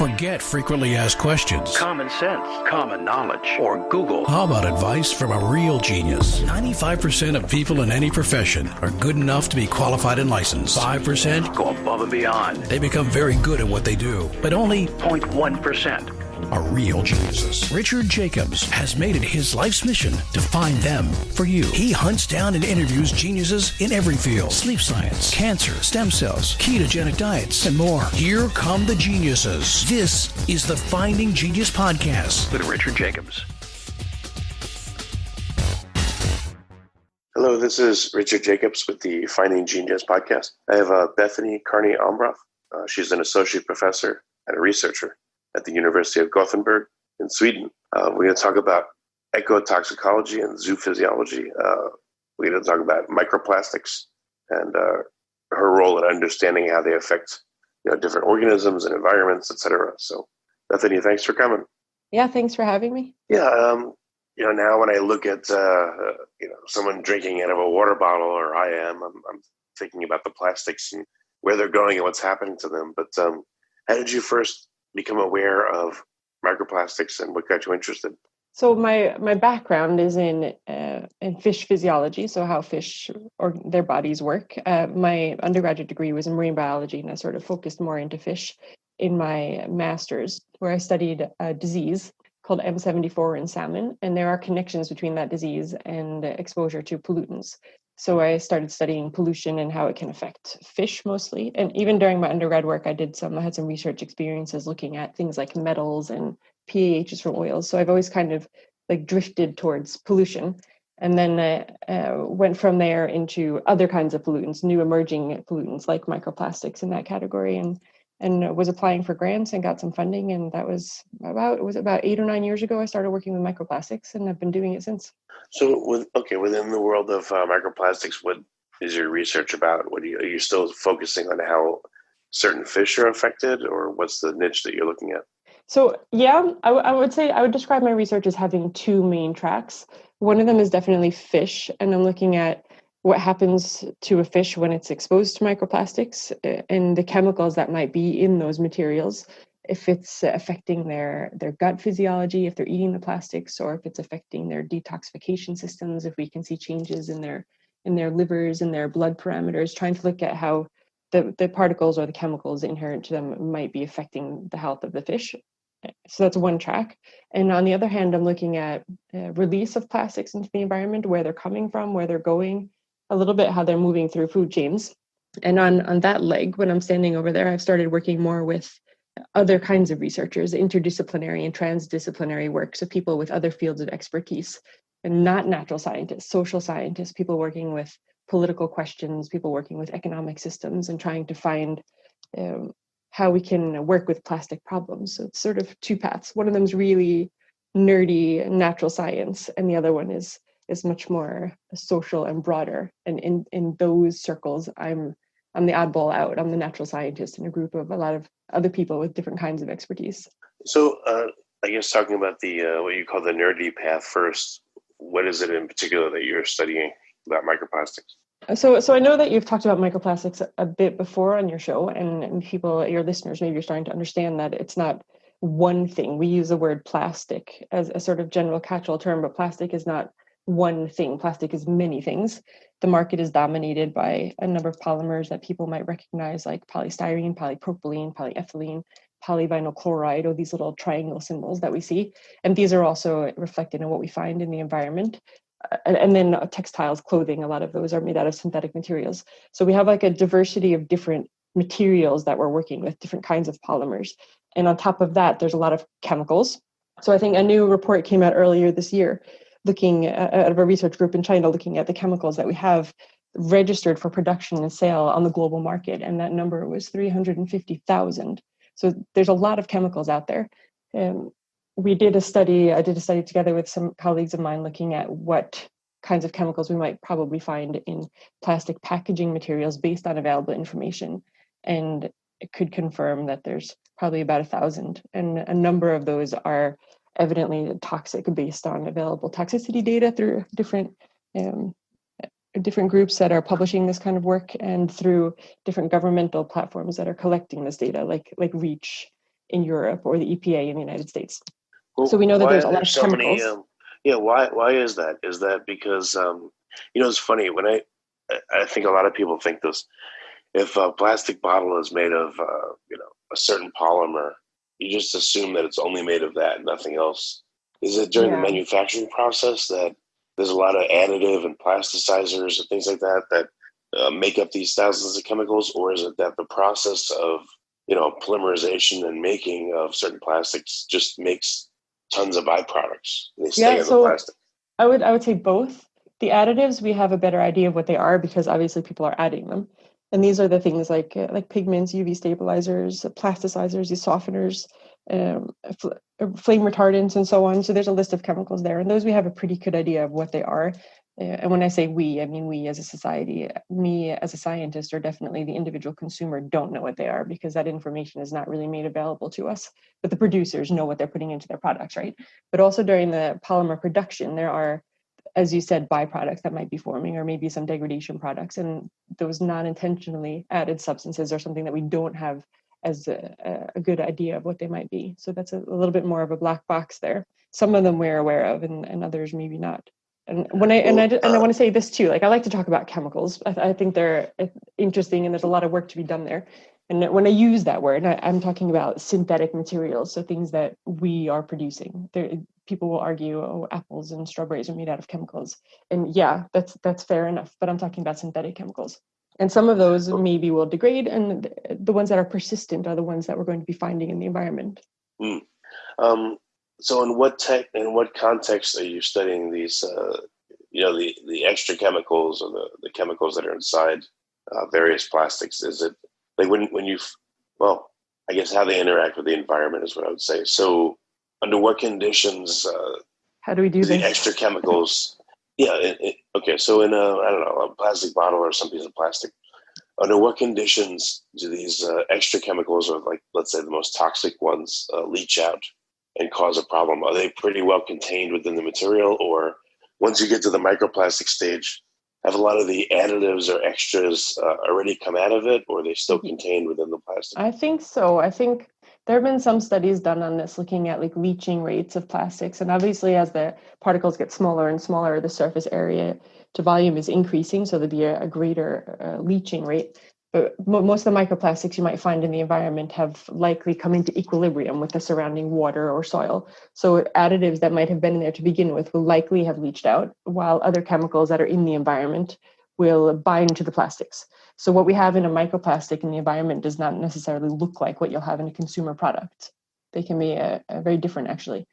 Forget frequently asked questions. Common sense, common knowledge, or Google. How about advice from a real genius? 95% of people in any profession are good enough to be qualified and licensed. 5% go above and beyond. They become very good at what they do, but only 0.1% are real geniuses. Richard Jacobs has made it his life's mission to find them for you. He hunts down and interviews geniuses in every field: sleep science, cancer, stem cells, ketogenic diets, and more. Here come the geniuses. This is the Finding Genius Podcast with Richard Jacobs. Hello, this is Richard Jacobs with the Finding Genius Podcast. I have Bethanie Almroth. She's an associate professor and a researcher at the University of Gothenburg in Sweden. We're going to talk about ecotoxicology and zoophysiology. We're going to talk about microplastics and her role in understanding how they affect different organisms and environments, etc. So, Bethanie, thanks for coming. Yeah, thanks for having me. Yeah, now when I look at someone drinking out of a water bottle, or I'm thinking about the plastics and where they're going and what's happening to them. But how did you first become aware of microplastics and what got you interested? So my background is in fish physiology, so how fish or their bodies work. My undergraduate degree was in marine biology, and I sort of focused more into fish in my master's, where I studied a disease called M74 in salmon, and there are connections between that disease and exposure to pollutants. So I started studying pollution and how it can affect fish mostly. And even during my undergrad work, I had some research experiences looking at things like metals and PAHs from oils. So I've always kind of drifted towards pollution. And then went from there into other kinds of pollutants, new emerging pollutants like microplastics in that category, and was applying for grants and got some funding. And that was about 8 or 9 years ago. I started working with microplastics, and I've been doing it since. So, within the world of microplastics, what is your research about? Are you still focusing on how certain fish are affected, or what's the niche that you're looking at? So, yeah, I would describe my research as having two main tracks. One of them is definitely fish, and I'm looking at what happens to a fish when it's exposed to microplastics and the chemicals that might be in those materials, if it's affecting their gut physiology, if they're eating the plastics, or if it's affecting their detoxification systems, if we can see changes in their livers and their blood parameters, trying to look at how the particles or the chemicals inherent to them might be affecting the health of the fish. So that's one track. And on the other hand, I'm looking at release of plastics into the environment, where they're coming from, where they're going, a little bit how they're moving through food chains. And on that leg, when I'm standing over there, I've started working more with other kinds of researchers, interdisciplinary and transdisciplinary work, so people with other fields of expertise, and not natural scientists, social scientists, people working with political questions, people working with economic systems, and trying to find how we can work with plastic problems. So it's sort of two paths. One of them is really nerdy natural science, and the other one is much more social and broader. And in those circles, I'm the oddball out. I'm the natural scientist in a group of a lot of other people with different kinds of expertise. So I guess talking about the what you call the nerdy path first, what is it in particular that you're studying about microplastics? So I know that you've talked about microplastics a bit before on your show, and people, your listeners, maybe you're starting to understand that it's not one thing. We use the word plastic as a sort of general catch-all term, but plastic is not one thing. Plastic is many things. The market is dominated by a number of polymers that people might recognize, like polystyrene, polypropylene, polyethylene, polyvinyl chloride, or these little triangle symbols that we see. And these are also reflected in what we find in the environment. And then textiles, clothing, a lot of those are made out of synthetic materials. So we have a diversity of different materials that we're working with, different kinds of polymers. And on top of that, there's a lot of chemicals. So I think a new report came out earlier this year looking out of a research group in China, looking at the chemicals that we have registered for production and sale on the global market. And that number was 350,000. So there's a lot of chemicals out there. I did a study together with some colleagues of mine looking at what kinds of chemicals we might probably find in plastic packaging materials based on available information. And it could confirm that there's probably about 1,000. And a number of those are evidently toxic based on available toxicity data through different groups that are publishing this kind of work, and through different governmental platforms that are collecting this data, like leach in Europe or the EPA in the United States. Well, So we know that why there's are a there lot of so chemicals. many? Why is that? Is that because it's funny when I think a lot of people think this. If a plastic bottle is made of a certain polymer, you just assume that it's only made of that and nothing else. Is it during the Yeah. manufacturing process that there's a lot of additive and plasticizers and things like that that make up these thousands of chemicals, or is it that the process of polymerization and making of certain plastics just makes tons of byproducts? They stay in the So plastic. I would say both. The additives, we have a better idea of what they are because obviously people are adding them. And these are the things like pigments, UV stabilizers, plasticizers, these softeners, flame retardants, and so on. So there's a list of chemicals there, and those we have a pretty good idea of what they are. And when I say we, I mean we as a society. Me as a scientist, or definitely the individual consumer, don't know what they are because that information is not really made available to us. But the producers know what they're putting into their products, right? But also during the polymer production, there are, as you said, byproducts that might be forming, or maybe some degradation products. And those non-intentionally added substances are something that we don't have as a good idea of what they might be. So that's a little bit more of a black box there. Some of them we're aware of, and others maybe not. And I want to say this too. Like, I like to talk about chemicals. I think they're interesting, and there's a lot of work to be done there. And when I use that word, I'm talking about synthetic materials, so things that we are producing. People will argue, oh, apples and strawberries are made out of chemicals. And yeah, that's fair enough. But I'm talking about synthetic chemicals. And some of those maybe will degrade, and the ones that are persistent are the ones that we're going to be finding in the environment. So in what context are you studying these, the extra chemicals or the chemicals that are inside various plastics? Is it like I guess how they interact with the environment is what I would say. So under what conditions how do we do the this? extra chemicals? Okay, so in a plastic bottle or some piece of plastic, under what conditions do these extra chemicals, or like, let's say the most toxic ones, leach out and cause a problem? Are they pretty well contained within the material, or once you get to the microplastic stage, have a lot of the additives or extras already come out of it, or are they still contained within the plastic? I think so. I think there have been some studies done on this, looking at like leaching rates of plastics. And obviously, as the particles get smaller and smaller, the surface area to volume is increasing. So there'll be a greater leaching rate. But most of the microplastics you might find in the environment have likely come into equilibrium with the surrounding water or soil. So additives that might have been in there to begin with will likely have leached out, while other chemicals that are in the environment will bind to the plastics. So what we have in a microplastic in the environment does not necessarily look like what you'll have in a consumer product. They can be very different, actually.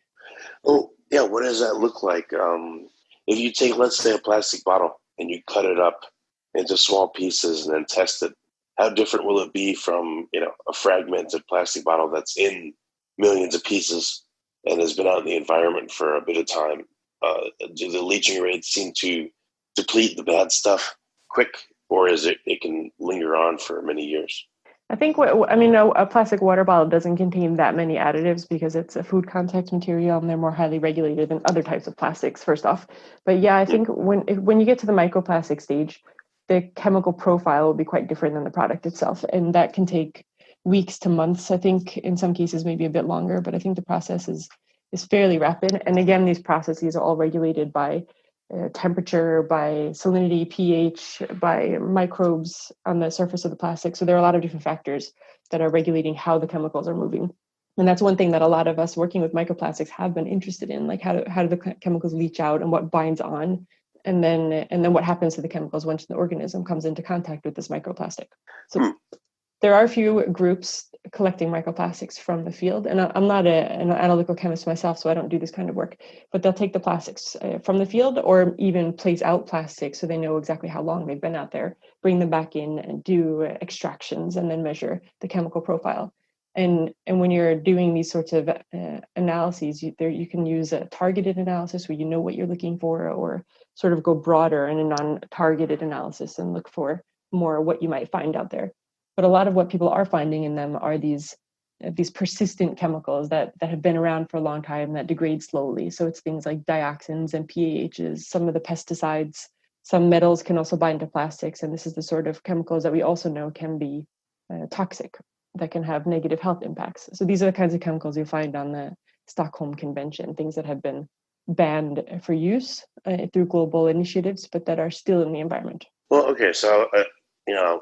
Oh, yeah. What does that look like? If you take, let's say, a plastic bottle and you cut it up into small pieces and then test it, how different will it be from, a fragmented plastic bottle that's in millions of pieces and has been out in the environment for a bit of time? Do the leaching rates seem to deplete the bad stuff quick, or is it can linger on for many years? I think a plastic water bottle doesn't contain that many additives because it's a food contact material and they're more highly regulated than other types of plastics, first off. But yeah, I think when you get to the microplastic stage, the chemical profile will be quite different than the product itself. And that can take weeks to months. I think in some cases, maybe a bit longer, but I think the process is fairly rapid. And again, these processes are all regulated by temperature, by salinity, pH, by microbes on the surface of the plastic. So there are a lot of different factors that are regulating how the chemicals are moving. And that's one thing that a lot of us working with microplastics have been interested in, like how do the chemicals leach out and what binds on, and then what happens to the chemicals once the organism comes into contact with this microplastic. So there are a few groups collecting microplastics from the field, and I'm not an analytical chemist myself, so I don't do this kind of work, but they'll take the plastics from the field or even place out plastics so they know exactly how long they've been out there, bring them back in and do extractions and then measure the chemical profile. And when you're doing these sorts of analyses, you can use a targeted analysis where you know what you're looking for, or sort of go broader in a non-targeted analysis and look for more what you might find out there. But a lot of what people are finding in them are these persistent chemicals that have been around for a long time that degrade slowly. So it's things like dioxins and PAHs, some of the pesticides, some metals can also bind to plastics. And this is the sort of chemicals that we also know can be toxic. that can have negative health impacts. So these are the kinds of chemicals you find on the Stockholm Convention, things that have been banned for use through global initiatives, but that are still in the environment. Well, okay, so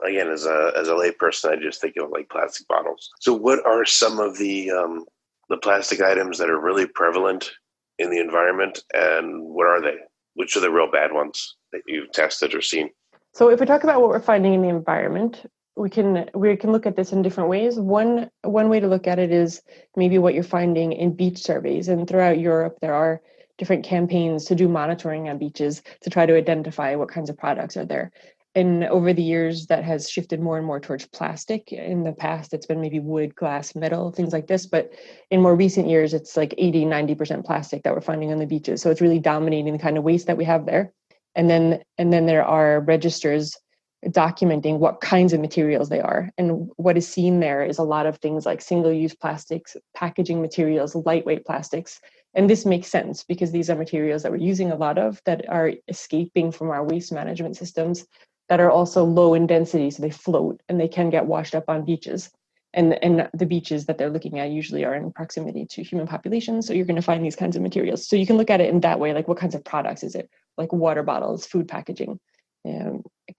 again, as a lay person, I just think of like plastic bottles. So, what are some of the plastic items that are really prevalent in the environment, and what are they? Which are the real bad ones that you've tested or seen? So, if we talk about what we're finding in the environment, we can look at this in different ways. One way to look at it is maybe what you're finding in beach surveys, and throughout Europe, there are different campaigns to do monitoring on beaches to try to identify what kinds of products are there. And over the years, that has shifted more and more towards plastic. In the past, it's been maybe wood, glass, metal, things like this. But in more recent years, it's like 80-90% plastic that we're finding on the beaches. So it's really dominating the kind of waste that we have there. And then there are registers documenting what kinds of materials they are. And what is seen there is a lot of things like single-use plastics, packaging materials, lightweight plastics. And this makes sense because these are materials that we're using a lot of that are escaping from our waste management systems, that are also low in density, so they float and they can get washed up on beaches. And the beaches that they're looking at usually are in proximity to human populations, so you're going to find these kinds of materials. So you can look at it in that way, like what kinds of products is it? Like water bottles, food packaging,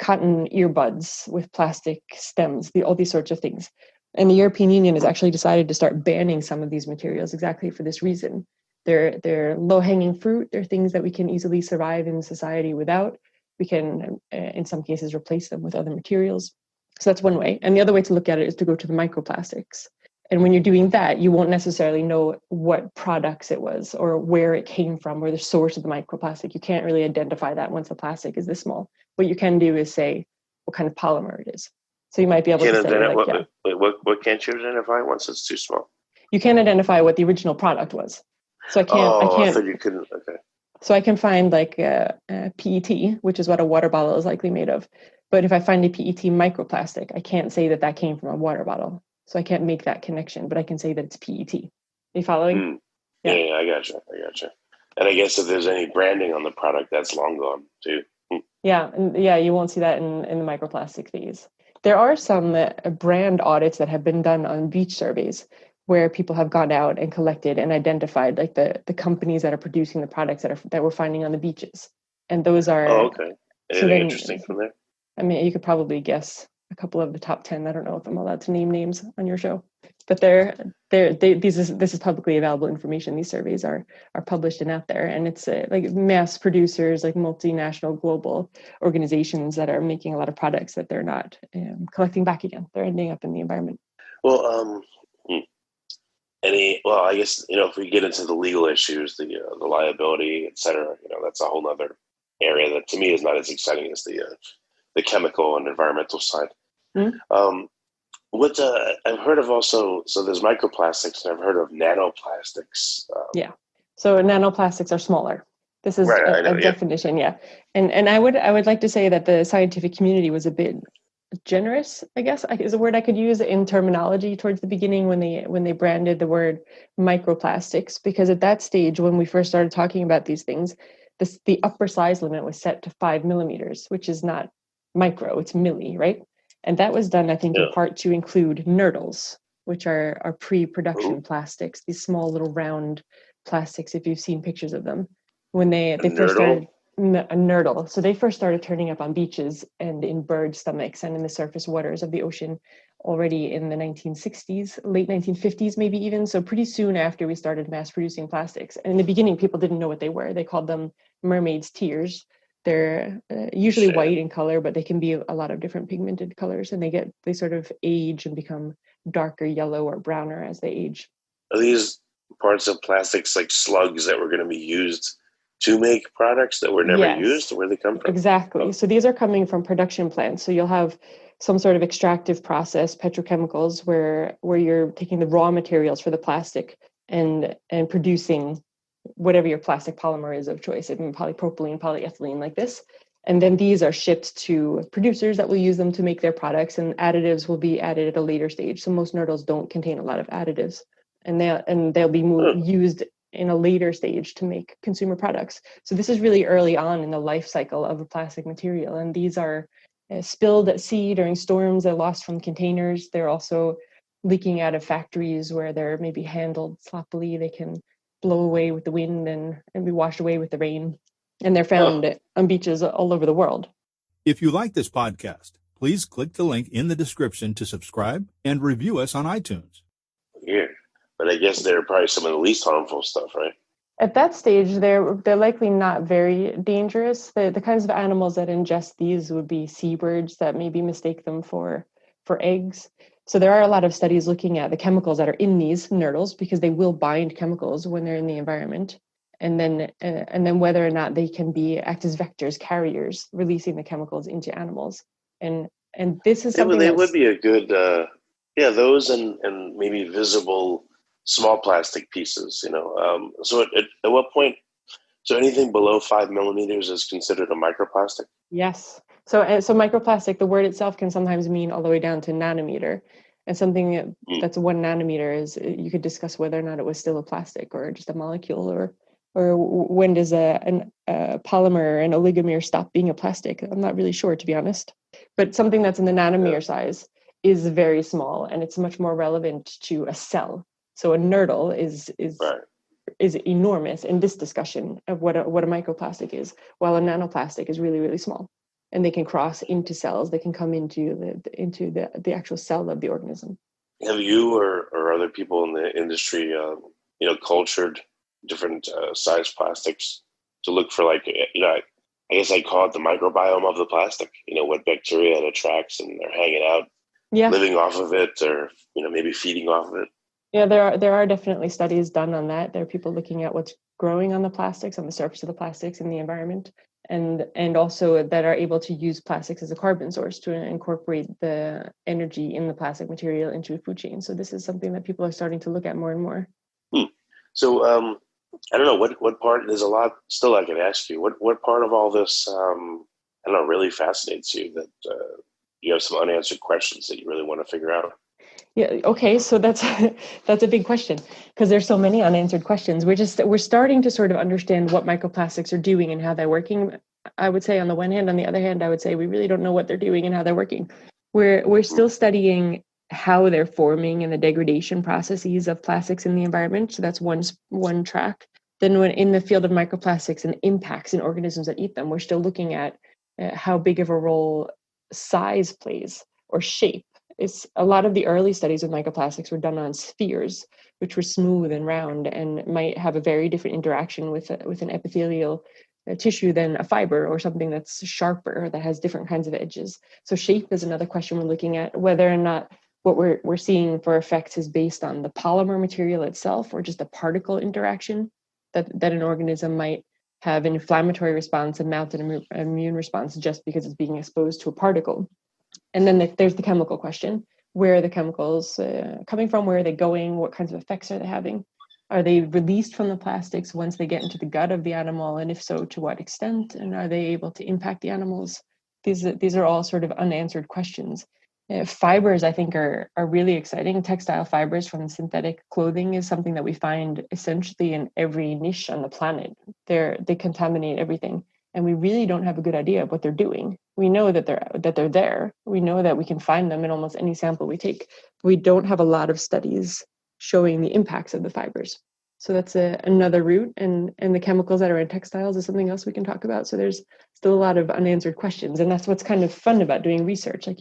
cotton earbuds with plastic stems, all these sorts of things. And the European Union has actually decided to start banning some of these materials exactly for this reason. They're low-hanging fruit. They're things that we can easily survive in society without. We can, in some cases, replace them with other materials. So that's one way. And the other way to look at it is to go to the microplastics. And when you're doing that, you won't necessarily know what products it was or where it came from or the source of the microplastic. You can't really identify that once the plastic is this small. What you can do is say what kind of polymer it is. So you might be able to say, what can't you identify once it's too small? You can't identify what the original product was. So I thought you couldn't. Okay. So I can find like PET, which is what a water bottle is likely made of. But if I find a PET microplastic, I can't say that came from a water bottle. So I can't make that connection, but I can say that it's PET. Are you following? Yeah, I gotcha. And I guess if there's any branding on the product, that's long gone too. Yeah, you won't see that in the microplastic phase. There are some brand audits that have been done on beach surveys, where people have gone out and collected and identified like the companies that are producing the products that we're finding on the beaches. And those are... Oh, okay. Anything interesting from there? I mean, you could probably guess a couple of the top 10. I don't know if I'm allowed to name names on your show, but this is publicly available information. These surveys are published and out there, and it's like mass producers, like multinational global organizations that are making a lot of products that they're not collecting back again. They're ending up in the environment. Well, I guess, if we get into the legal issues, the liability, et cetera, that's a whole other area that to me is not as exciting as the chemical and environmental side. Mm-hmm. What I've heard of also, so there's microplastics, and I've heard of nanoplastics. So nanoplastics are smaller. This is a definition, yeah. And I would like to say that the scientific community was a bit generous, I guess is a word I could use in terminology towards the beginning when they branded the word microplastics, because at that stage when we first started talking about these things, the upper size limit was set to 5 millimeters, which is not micro, it's milli, right? And that was done, I think, in part to include nurdles, which are pre-production plastics, these small little round plastics, if you've seen pictures of them. When they first started, a nurdle. So they first started turning up on beaches and in bird stomachs and in the surface waters of the ocean already in the 1960s, late 1950s, maybe even. So pretty soon after we started mass producing plastics. And in the beginning, people didn't know what they were. They called them Mermaids Tears. They're usually white in color, but they can be a lot of different pigmented colors, and they sort of age and become darker yellow or browner as they age. Are these parts of plastics like slugs that were going to be used to make products that were never used? Where they come from? Exactly. So these are coming from production plants. So you'll have some sort of extractive process, petrochemicals, where you're taking the raw materials for the plastic and producing whatever your plastic polymer is of choice, even polypropylene, polyethylene, like this. And then these are shipped to producers that will use them to make their products, and additives will be added at a later stage. So most nurdles don't contain a lot of additives, and they'll be used in a later stage to make consumer products. So this is really early on in the life cycle of a plastic material. And these are spilled at sea during storms. They're lost from containers. They're also leaking out of factories where they're maybe handled sloppily. They can blow away with the wind and be washed away with the rain. And they're found on beaches all over the world. If you like this podcast, please click the link in the description to subscribe and review us on iTunes. Yeah, but I guess they're probably some of the least harmful stuff, right? At that stage, they're likely not very dangerous. The kinds of animals that ingest these would be seabirds that maybe mistake them for eggs. So there are a lot of studies looking at the chemicals that are in these nurdles, because they will bind chemicals when they're in the environment, and then whether or not they can act as vectors, carriers, releasing the chemicals into animals. And this is something they would be a good those and maybe visible small plastic pieces, so at what point, so anything below 5 millimeters is considered a microplastic? Yes. So microplastic, the word itself can sometimes mean all the way down to nanometer. And something that's 1 nanometer is, you could discuss whether or not it was still a plastic or just a molecule, or when does a polymer, an oligomer, stop being a plastic? I'm not really sure, to be honest. But something that's in the nanometer size is very small, and it's much more relevant to a cell. So a nurdle is enormous in this discussion of what a microplastic is, while a nanoplastic is really, really small. And they can cross into cells. They can come into the actual cell of the organism. Have you or other people in the industry, cultured different size plastics to look for, I guess I call it the microbiome of the plastic? What bacteria it attracts, and they're hanging out, living off of it, or maybe feeding off of it. Yeah, there are definitely studies done on that. There are people looking at what's growing on the plastics, on the surface of the plastics in the environment, and also that are able to use plastics as a carbon source to incorporate the energy in the plastic material into a food chain. So this is something that people are starting to look at more and more. So I don't know what part. There's a lot still I could ask you. What part of all this really fascinates you, that you have some unanswered questions that you really want to figure out? Yeah. Okay. So that's a big question, because there's so many unanswered questions. We're starting to sort of understand what microplastics are doing and how they're working. I would say on the one hand. On the other hand, I would say we really don't know what they're doing and how they're working. We're still studying how they're forming and the degradation processes of plastics in the environment. So that's one track. Then when in the field of microplastics and impacts in organisms that eat them, we're still looking at how big of a role size plays, or shape. It's a lot of the early studies of microplastics were done on spheres, which were smooth and round and might have a very different interaction with an epithelial tissue than a fiber, or something that's sharper, that has different kinds of edges. So shape is another question we're looking at, whether or not what we're seeing for effects is based on the polymer material itself, or just a particle interaction, that an organism might have an inflammatory response and mount an immune response just because it's being exposed to a particle. And then there's the chemical question. Where are the chemicals coming from? Where are they going? What kinds of effects are they having? Are they released from the plastics once they get into the gut of the animal? And if so, to what extent? And are they able to impact the animals? These are all sort of unanswered questions. Fibers, I think, are really exciting. Textile fibers from synthetic clothing is something that we find essentially in every niche on the planet. They contaminate everything. And we really don't have a good idea of what they're doing. We know that they're there. We know that we can find them in almost any sample we take. We don't have a lot of studies showing the impacts of the fibers. So that's another route. And the chemicals that are in textiles is something else we can talk about. So there's still a lot of unanswered questions. And that's what's kind of fun about doing research. Like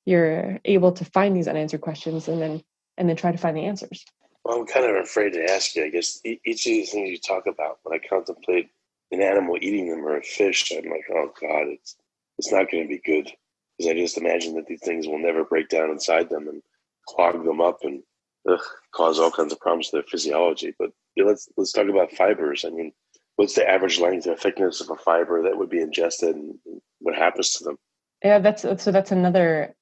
you're able to find these unanswered questions and then try to find the answers. Well, I'm kind of afraid to ask you. I guess each of these things you talk about, when I contemplate an animal eating them, or a fish, I'm like, oh God, it's not going to be good, because I just imagine that these things will never break down inside them and clog them up and cause all kinds of problems to their physiology. But let's talk about fibers. I mean, what's the average length or thickness of a fiber that would be ingested, and what happens to them? Yeah, that's another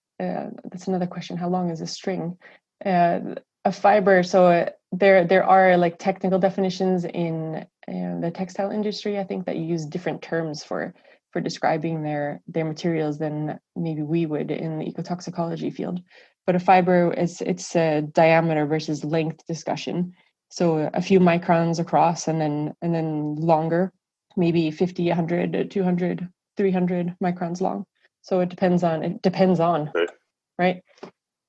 question. How long is a string? A fiber. So there are like technical definitions in the textile industry, I think, that use different terms for describing their materials than maybe we would in the ecotoxicology field. But a fiber it's a diameter versus length discussion. So a few microns across and then longer, maybe 50, 100, 200, 300 microns long. So it depends on, right?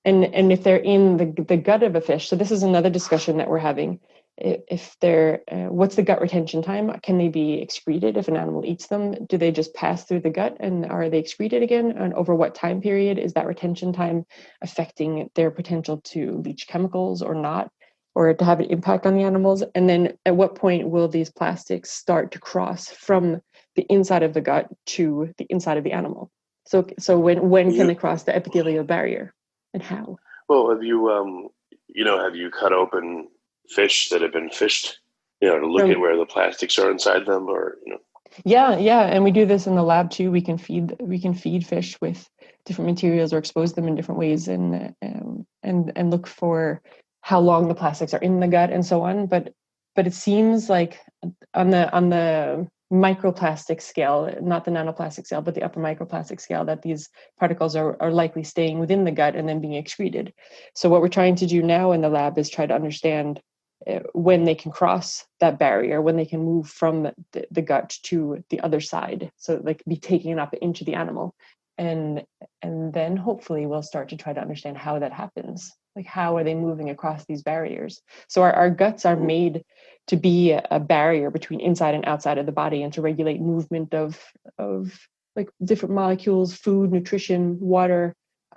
And if they're in the gut of a fish, so this is another discussion that we're having. If they're, what's the gut retention time? Can they be excreted if an animal eats them? Do they just pass through the gut and are they excreted again? And over what time period is that retention time affecting their potential to leach chemicals or not, or to have an impact on the animals? And then at what point will these plastics start to cross from the inside of the gut to the inside of the animal? So when can they cross the epithelial barrier, and how? Well, have you cut open fish that have been fished, to look at where the plastics are inside them, or Yeah, and we do this in the lab too. We can feed fish with different materials or expose them in different ways, and look for how long the plastics are in the gut and so on. But it seems like on the microplastic scale, not the nanoplastic scale, but the upper microplastic scale, that these particles are likely staying within the gut and then being excreted. So what we're trying to do now in the lab is try to understand when they can cross that barrier, when they can move from the gut to the other side, so they can be taken up into the animal, and then hopefully we'll start to try to understand how that happens. Like, how are they moving across these barriers? So our guts are made to be a barrier between inside and outside of the body, and to regulate movement of like different molecules, food, nutrition, water,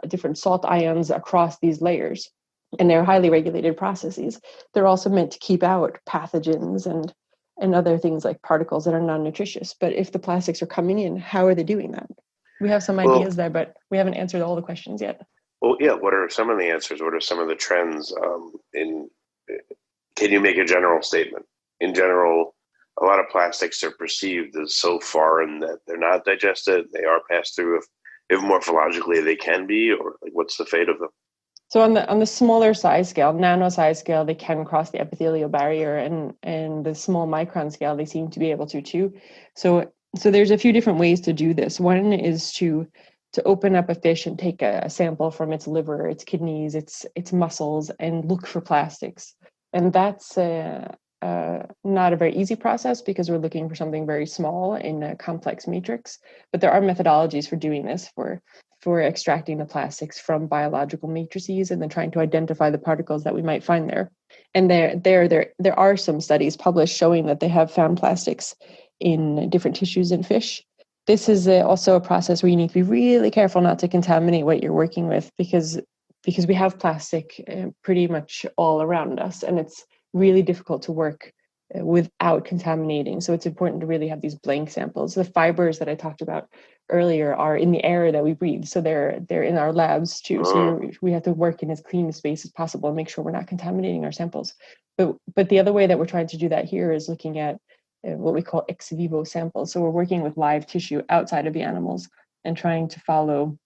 different salt ions across these layers. And they're highly regulated processes. They're also meant to keep out pathogens and other things like particles that are non-nutritious. But if the plastics are coming in, how are they doing that? We have some ideas there, but we haven't answered all the questions yet. Well, yeah. What are some of the answers? What are some of the trends? Can you make a general statement? In general, a lot of plastics are perceived as so foreign that they're not digested. They are passed through if morphologically they can be, or like, what's the fate of them? So on the smaller size scale, nano size scale, they can cross the epithelial barrier, and the small micron scale, they seem to be able to too. So there's a few different ways to do this. One is to open up a fish and take a sample from its liver, its kidneys, its muscles, and look for plastics. And that's not a very easy process, because we're looking for something very small in a complex matrix. But there are methodologies for doing this, for extracting the plastics from biological matrices and then trying to identify the particles that we might find there. And there are some studies published showing that they have found plastics in different tissues in fish. This is also a process where you need to be really careful not to contaminate what you're working with, because we have plastic pretty much all around us, and it's really difficult to work without contaminating. So it's important to really have these blank samples. The fibers that I talked about earlier are in the air that we breathe, so they're in our labs too. So we have to work in as clean a space as possible and make sure we're not contaminating our samples. But the other way that we're trying to do that here is looking at what we call ex vivo samples. So we're working with live tissue outside of the animals and trying to follow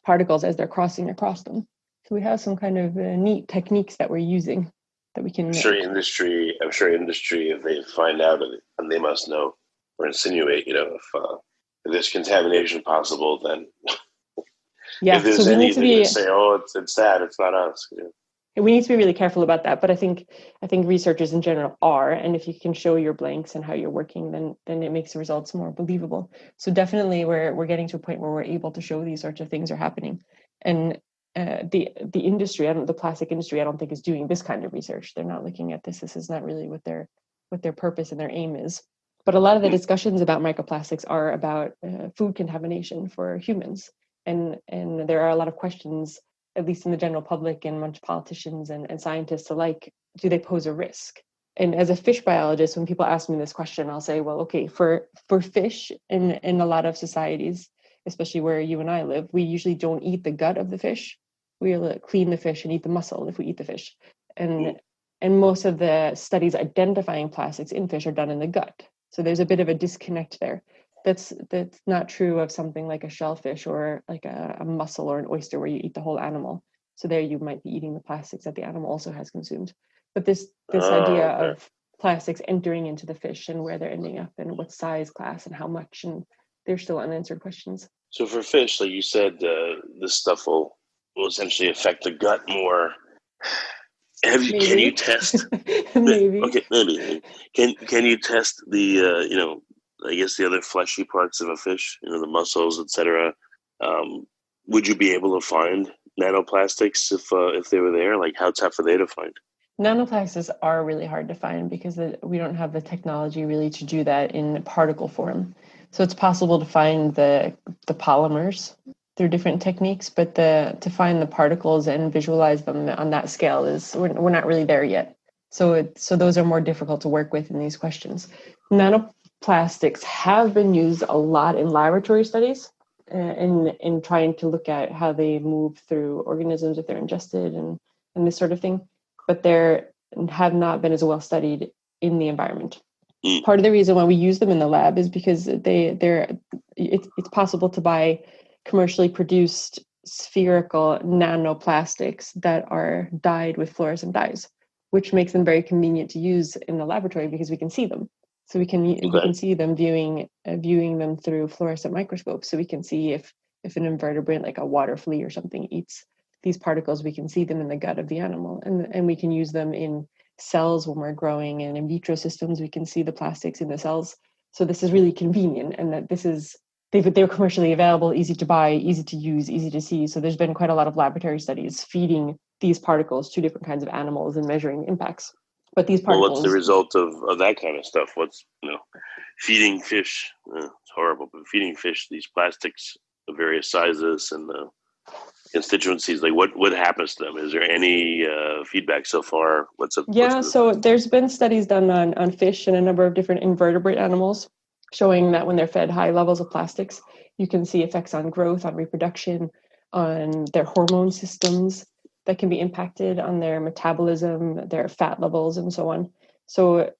particles as they're crossing across them. So we have some kind of neat techniques that we're using that we can. I'm sure industry, if they find out, and they must know or insinuate, if there's contamination possible, then yeah. if there's so we need to be, say, oh, it's that, it's not us. We need to be really careful about that. But I think researchers in general are, and if you can show your blanks and how you're working, then it makes the results more believable. So definitely we're getting to a point where we're able to show these sorts of things are happening. And the industry, the plastic industry, I don't think is doing this kind of research. They're not looking at this. This is not really what their purpose and their aim is. But a lot of the discussions about microplastics are about food contamination for humans, and there are a lot of questions, at least in the general public and amongst politicians and scientists alike. Do they pose a risk? And as a fish biologist, when people ask me this question, I'll say, well, okay, for fish in a lot of societies, especially where you and I live, we usually don't eat the gut of the fish. We'll clean the fish and eat the muscle if we eat the fish. And most of the studies identifying plastics in fish are done in the gut. So there's a bit of a disconnect there. That's not true of something like a shellfish or like a mussel or an oyster, where you eat the whole animal. So there you might be eating the plastics that the animal also has consumed. But this idea of plastics entering into the fish and where they're ending up and what size class and how much, and they're still unanswered questions. So for fish, like you said, this stuff will essentially affect the gut more. Can you test? Maybe. Okay, maybe. Can you test the I guess the other fleshy parts of a fish, the muscles, etc. Would you be able to find nanoplastics if they were there? Like, how tough are they to find? Nanoplastics are really hard to find because we don't have the technology really to do that in particle form. So it's possible to find the polymers through different techniques, but to find the particles and visualize them on that scale we're not really there yet. So those are more difficult to work with in these questions. Nanoplastics have been used a lot in laboratory studies in trying to look at how they move through organisms if they're ingested and this sort of thing, but they have not been as well studied in the environment. Part of the reason why we use them in the lab is because it's possible to buy commercially produced spherical nanoplastics that are dyed with fluorescent dyes, which makes them very convenient to use in the laboratory because we can see them. So we can see them viewing them through fluorescent microscopes. So we can see if an invertebrate like a water flea or something eats these particles, we can see them in the gut of the animal, and we can use them in cells when we're growing, and in vitro systems we can see the plastics in the cells. So this is really convenient, and that they're commercially available, easy to buy, easy to use, easy to see. So there's been quite a lot of laboratory studies feeding these particles to different kinds of animals and measuring impacts. But these particles. Well, what's the result of that kind of stuff? What's feeding fish? It's horrible, but feeding fish these plastics of various sizes and constituencies, like what happens to them? Is there any feedback so far? So there's been studies done on fish and a number of different invertebrate animals showing that when they're fed high levels of plastics, you can see effects on growth, on reproduction, on their hormone systems that can be impacted, on their metabolism, their fat levels, and so on. So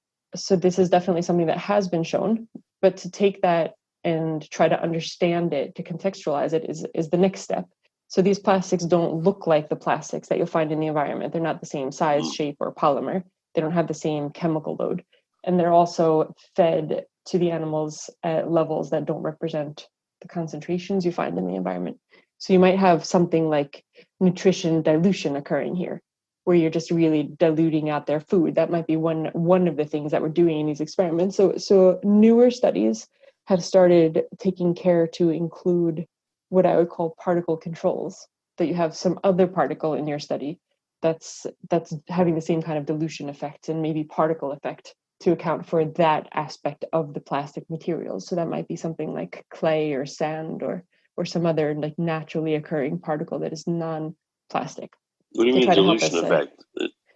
this is definitely something that has been shown, but to take that and try to understand it, to contextualize it is the next step. So these plastics don't look like the plastics that you'll find in the environment. They're not the same size, shape, or polymer. They don't have the same chemical load. And they're also fed to the animals at levels that don't represent the concentrations you find in the environment. So you might have something like nutrition dilution occurring here, where you're just really diluting out their food. That might be one of the things that we're doing in these experiments. So newer studies have started taking care to include what I would call particle controls, that you have some other particle in your study that's having the same kind of dilution effect and maybe particle effect to account for that aspect of the plastic materials. So that might be something like clay or sand or some other like naturally occurring particle that is non-plastic. What do you mean dilution effect?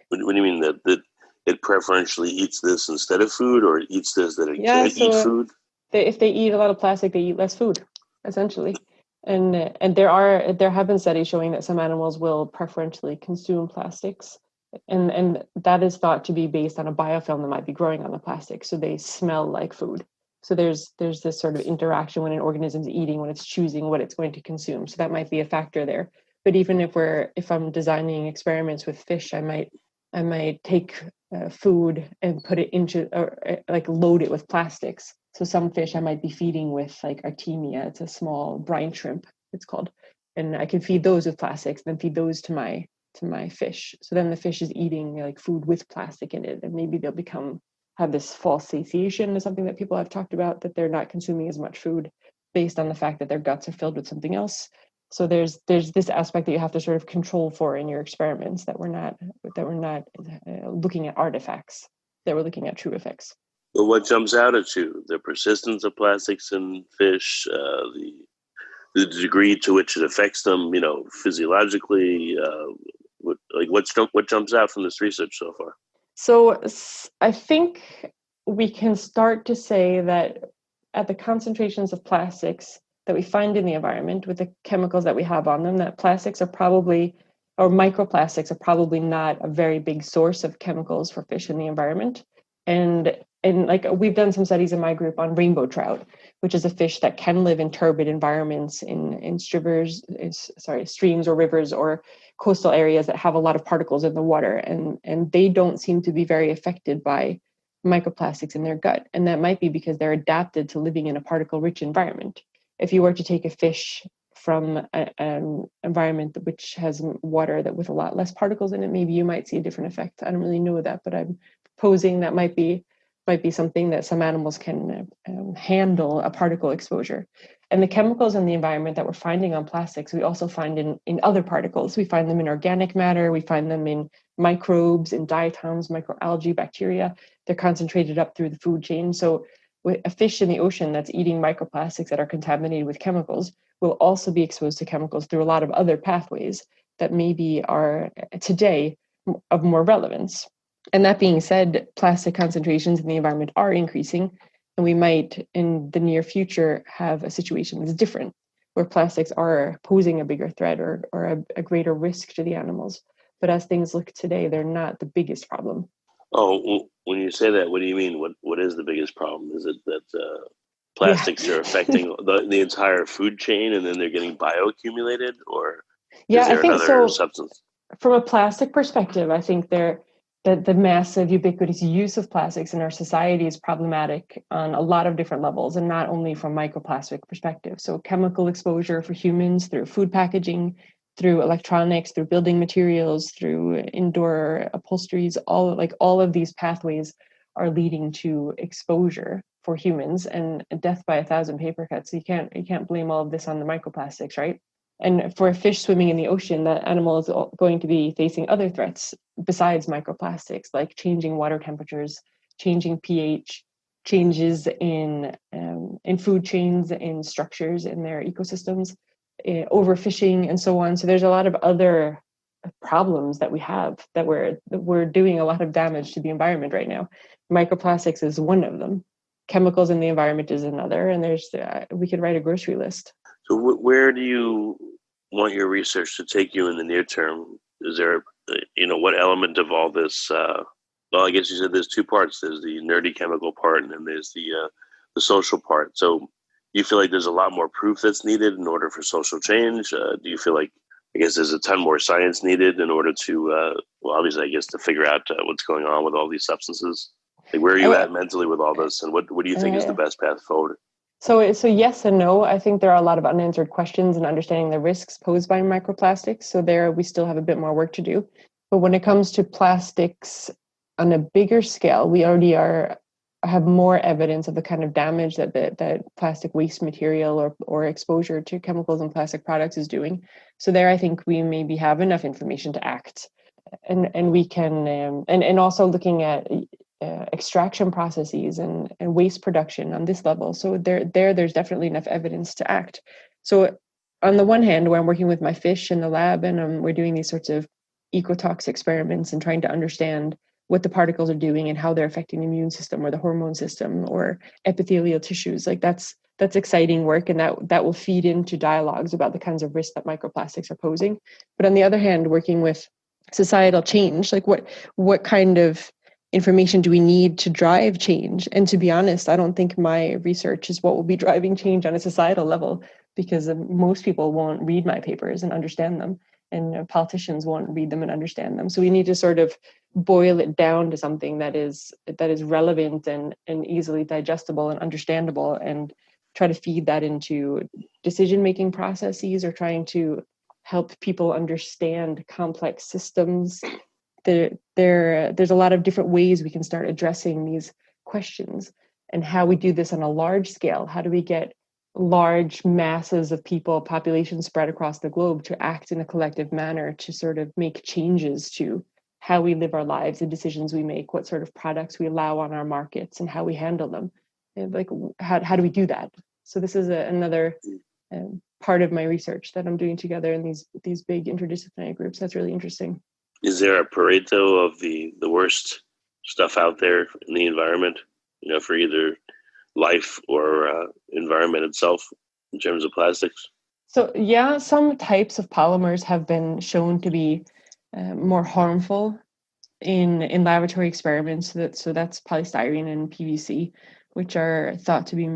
What do you mean that it preferentially eats this instead of food, or it eats this that it can't eat food? If they eat a lot of plastic, they eat less food, essentially. And there have been studies showing that some animals will preferentially consume plastics, and that is thought to be based on a biofilm that might be growing on the plastic, so they smell like food. So there's this sort of interaction when an organism's eating, when it's choosing what it's going to consume. So that might be a factor there. But even if I'm designing experiments with fish, I might take food and put it into, or like load it with plastics. So some fish I might be feeding with like Artemia. It's a small brine shrimp, it's called. And I can feed those with plastics, then feed those to my fish. So then the fish is eating like food with plastic in it, and maybe they'll have this false satiation is something that people have talked about, that they're not consuming as much food based on the fact that their guts are filled with something else. So there's this aspect that you have to sort of control for in your experiments, that we're not looking at artifacts, that we're looking at true effects. Well, what jumps out at you? The persistence of plastics in fish, the degree to which it affects them, physiologically. What jumps out from this research so far? So I think we can start to say that at the concentrations of plastics that we find in the environment with the chemicals that we have on them, that plastics are probably, or microplastics are probably not a very big source of chemicals for fish in the environment. And like we've done some studies in my group on rainbow trout, which is a fish that can live in turbid environments in streams or rivers or coastal areas that have a lot of particles in the water, and they don't seem to be very affected by microplastics in their gut. And that might be because they're adapted to living in a particle-rich environment. If you were to take a fish from an environment which has water that with a lot less particles in it, maybe you might see a different effect. I don't really know that, but I'm proposing that might be something that some animals can handle a particle exposure. And the chemicals in the environment that we're finding on plastics, we also find in other particles. We find them in organic matter, we find them in microbes, in diatoms, microalgae, bacteria. They're concentrated up through the food chain. So a fish in the ocean that's eating microplastics that are contaminated with chemicals will also be exposed to chemicals through a lot of other pathways that maybe are today of more relevance. And that being said, plastic concentrations in the environment are increasing, and we might in the near future have a situation that's different, where plastics are posing a bigger threat or a greater risk to the animals. But as things look today, they're not the biggest problem. Oh, when you say that, what do you mean? What is the biggest problem? Is it that plastics are affecting the entire food chain and then they're getting bioaccumulated, or is there another substance? From a plastic perspective, I think the massive ubiquitous use of plastics in our society is problematic on a lot of different levels, and not only from microplastic perspective. So chemical exposure for humans through food packaging, through electronics, through building materials, through indoor upholsteries, all of these pathways are leading to exposure for humans and death by 1,000 paper cuts. So you can't blame all of this on the microplastics, right? And for a fish swimming in the ocean, that animal is going to be facing other threats besides microplastics, like changing water temperatures, changing pH, changes in food chains, in structures in their ecosystems, overfishing, and so on. So there's a lot of other problems that we have that we're doing a lot of damage to the environment right now. Microplastics is one of them. Chemicals in the environment is another, and we could write a grocery list. So where do you want your research to take you in the near term? Is there, what element of all this? Well, I guess you said there's two parts. There's the nerdy chemical part, and then there's the social part. So do you feel like there's a lot more proof that's needed in order for social change? Do you feel like, I guess there's a ton more science needed in order to, obviously, I guess, to figure out what's going on with all these substances? Like, where are you at mentally with all this, and what do you think is the best path forward? So yes and no. I think there are a lot of unanswered questions in understanding the risks posed by microplastics. So there, we still have a bit more work to do. But when it comes to plastics on a bigger scale, we already have more evidence of the kind of damage that plastic waste material or exposure to chemicals and plastic products is doing. So there, I think we maybe have enough information to act, and we can and also looking at extraction processes and waste production on this level. So there's definitely enough evidence to act. So on the one hand, where I'm working with my fish in the lab and we're doing these sorts of ecotox experiments and trying to understand what the particles are doing and how they're affecting the immune system or the hormone system or epithelial tissues, like that's exciting work, and that will feed into dialogues about the kinds of risks that microplastics are posing. But on the other hand, working with societal change, like what kind of information do we need to drive change? And to be honest, I don't think my research is what will be driving change on a societal level, because most people won't read my papers and understand them, and politicians won't read them and understand them. So we need to sort of boil it down to something that is relevant and easily digestible and understandable, and try to feed that into decision-making processes, or trying to help people understand complex systems. There's a lot of different ways we can start addressing these questions, and how we do this on a large scale. How do we get large masses of people, populations spread across the globe, to act in a collective manner to sort of make changes to how we live our lives, the decisions we make, what sort of products we allow on our markets, and how we handle them? And like, how do we do that? So this is another part of my research that I'm doing together in these big interdisciplinary groups. That's really interesting. Is there a Pareto of the worst stuff out there in the environment, for either life or environment itself in terms of plastics? So yeah, some types of polymers have been shown to be more harmful in laboratory experiments. So that's polystyrene and PVC, which are thought to be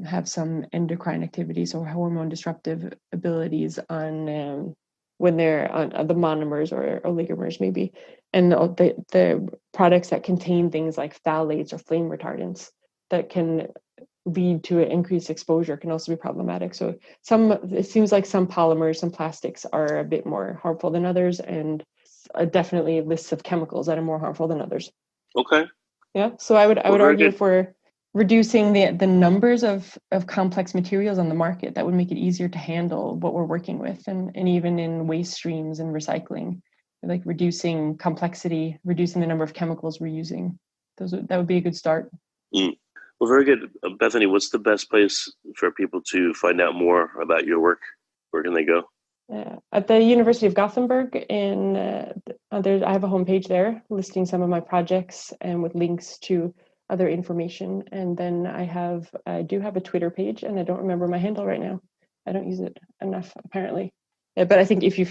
have some endocrine activities or hormone disruptive abilities on when they're on the monomers or oligomers maybe. And the products that contain things like phthalates or flame retardants that can lead to an increased exposure can also be problematic. So it seems like some polymers, some plastics are a bit more harmful than others, and definitely lists of chemicals that are more harmful than others. Okay. Yeah. So I would argue if we're reducing the numbers of complex materials on the market. That would make it easier to handle what we're working with, and even in waste streams and recycling, like reducing complexity, reducing the number of chemicals we're using. That would be a good start. Well, very good. Bethany, what's the best place for people to find out more about your work? Where can they go? At the University of Gothenburg, I have a homepage there listing some of my projects and with links to other information. And then I do have a Twitter page, and I don't remember my handle right now. I don't use it enough, apparently. But I think if you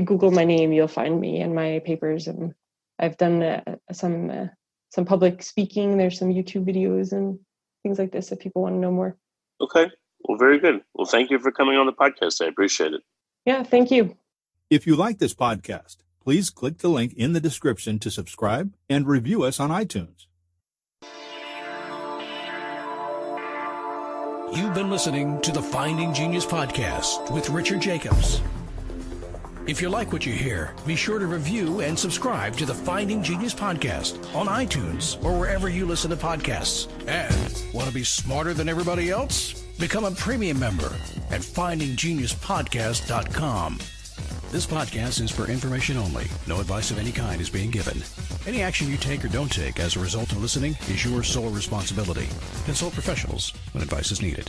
Google my name, you'll find me and my papers. And I've done some public speaking. There's some YouTube videos and things like this if people want to know more. Okay. Well, very good. Well, thank you for coming on the podcast. I appreciate it. Yeah, thank you. If you like this podcast, please click the link in the description to subscribe and review us on iTunes. You've been listening to the Finding Genius podcast with Richard Jacobs. If you like what you hear, be sure to review and subscribe to the Finding Genius podcast on iTunes or wherever you listen to podcasts. And want to be smarter than everybody else? Become a premium member at findinggeniuspodcast.com. This podcast is for information only. No advice of any kind is being given. Any action you take or don't take as a result of listening is your sole responsibility. Consult professionals when advice is needed.